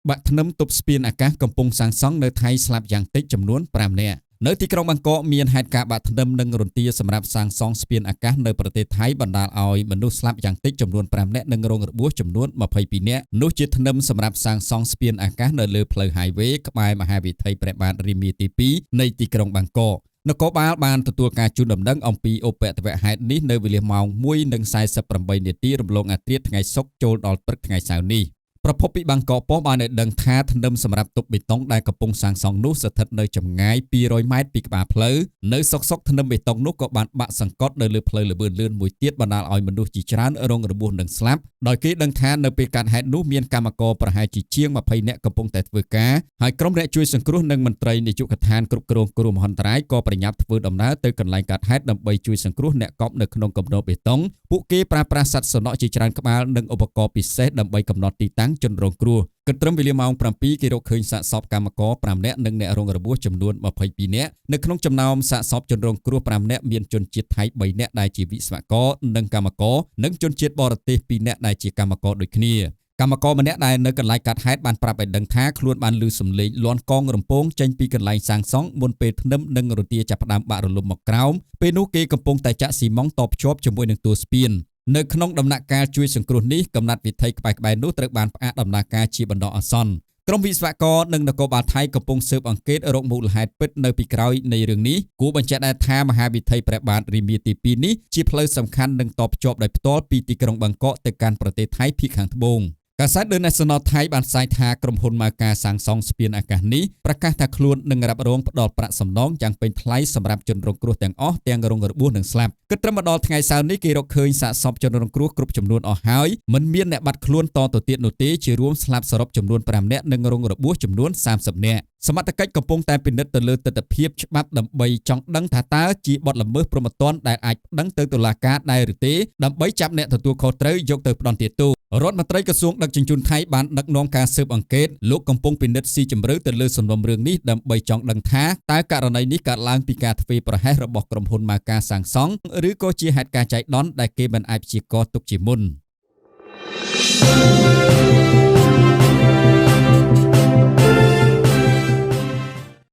បាក់ធ្នឹមទប់ស្ពានអាកាសកំពុងសាងសង់នៅថៃស្លាប់យ៉ាងតិចចំនួន5នាក់នៅទីក្រុងបាងកកមានហេតុការណ៍បាក់ធ្នឹមនិងរន្ទាសម្រាប់សាងសង់ស្ពានអាកាសនៅប្រទេសថៃបណ្ដាលឲ្យមនុស្សស្លាប់យ៉ាងតិចចំនួន5នាក់និងរងរបួសចំនួន22នាក់នោះជាធ្នឹមសម្រាប់សាងសង់ស្ពានអាកាសនៅលើផ្លូវ Highway ក្បែរមហាវិថីព្រះបាទរាមាទី2នៃទីក្រុងបាងកកនគរបាលបានទទួលការជូនដំណឹងអំពីឧបទ្ទវហេតុនេះនៅវេលាម៉ោង 1:48 នាទីរំលងអាធ្រាត្រថ្ងៃសុក្រចូលដល់ព្រឹកថ្ងៃសៅរ៍នេះប្រពន្ធពីបាងកកប៉ុស្តិ៍បានឲ្យដឹងថាធ្នឹមសម្រាប់ទប់បេតុងដែលកំពុងសាងសង់នោះស្ថិតនៅចម្ងាយ200ម៉ែត្រពីក្បាលផ្លូវនៅសុកធ្នឹមបេតុងនោះក៏បានបាក់សង្កត់នៅលើផ្លូវល្បឿនលឿនមួយទៀតបណ្ដាលឲ្យមនុស្សជាច្រើនរងរបួសនិងស្លាប់ដោយគេដឹងថានៅពេលកើតហេតុនោះមានកម្មករប្រហែលជាង20នាក់កំពុងតែធ្វើការហើយក្រុមអ្នកជួយសង្គ្រោះនិងមន្ត្រីនាយកដ្ឋានគ្រប់គ្រងគ្រោះមហន្តរាយក៏ប្រញាប់ធ្វើដំណើរទៅកន្លែងកើតហេតុដើម្បីជួយសង្គ្រោះអ្នកកប់នៅក្នុងគំនរបេតុងពួកគេប្រើប្រាស់សត្វសំណក់ជាច្រើនក្បាលនិងឧបករណ៍ពិសេសដើម្បីកំណត់ទីតាំងជនរងគ្រោះគិតត្រឹមវេលាម៉ោង 7 គេរកឃើញសាកសពកម្មករ5នាក់និងអ្នករងរបួសចំនួន22នាក់នៅក្នុងចំណោមសាកសពជនរងគ្រោះ5នាក់មានជនជាតិថៃ3នាក់ដែលជាវិស្វករនិងកម្មករនិងជនជាតិបរទេស2នាក់ដែលជាកម្មករដូចគ្នាកម្មករម្នាក់ដែលនៅកន្លែងកាត់ហេតុបានប្រាប់ឲ្យដឹងថាខ្លួនបានឮសំឡេងលាន់កងរំពងចេញពីកន្លែងសាងសង់មុនពេលធ្នឹមនិងរន្ទាចាប់ផ្ដើមបាក់រលំមកក្រោមពេលនោះគេកំពុងតែចាក់ស៊ីម៉ង់តភ្ជាប់ជាមួយនឹងតួស្ពាននៅក្នុងដំណាក់កាលជួយសង្គ្រោះនេះកំណាត់វិថីក្បែរនោះត្រូវបានផ្អាកដំណើរការជាបណ្ដោះអាសន្នក្រុមវិស្វករនិងនគរបាលថៃកំពុងស៊ើបអង្កេតរកមូលហេតុពិតនៅពីក្រោយនៃរឿងនេះគួរបញ្ជាក់ដែរថាមហាវិថីព្រះបាទរាមាទី2នេះជាផ្លូវសំខាន់និងតភ្ជាប់ដោយផ្ទាល់ពីទីក្រុងបាងកកទៅកាន់ប្រទេសថៃភាគខាងត្បូងកាសែត The National ថៃបានផ្សាយថាក្រុមហ៊ុនម៉ៅកាសាងសង់ស្ពានអាកាសនេះប្រកាសថាខ្លួននឹងរ៉ាប់រងផ្ដល់ប្រាក់សំណងយ៉ាងពេញថ្លៃសម្រាប់ជនរងគ្រោះទាំងអស់ទាំងរងរបួសនិងស្លាប់គិតត្រឹមមកដល់ថ្ងៃសៅរ៍នេះគេរកឃើញសាកសពជនរងគ្រោះគ្រប់ចំនួនអស់ហើយមិនមានអ្នកបាត់ខ្លួនតទៅទៀតនោះទេជារួមស្លាប់សរុបចំនួន5នាក់និងរងរបួសចំនួន30នាក់សមត្ថកិច្ចកំពុងតែពិនិត្យទៅលើទិដ្ឋភាពច្បាប់ដើម្បីចង់ដឹងថាតើជាបទល្មើសព្រហ្មទណ្ឌដែលអាចប្តឹងទៅតុលាការដែរឬទេដើម្បីចាប់អ្នកទទួលខុសត្រូវយកទៅផ្ដន្ទាទោសរដ្ឋមន្ត្រីក្រសួងដឹកជញ្ជូនថៃបានដឹកនាំការស៊ើបអង្កេតលោកកំពុងពិនិត្យស៊ីជម្រៅទៅលើសំណុំរឿងនេះដើម្បីចង់ដឹងថាតើករណីនេះកើតឡើងពីការធ្វេសប្រហែសរបស់ក្រុមហ៊ុនម៉ៅកាសាងសង់ឬក៏ជាហេតុការណ៍ចៃដន្យដែលគេមិនអាចព្យាករណ៍ទុកជាមុន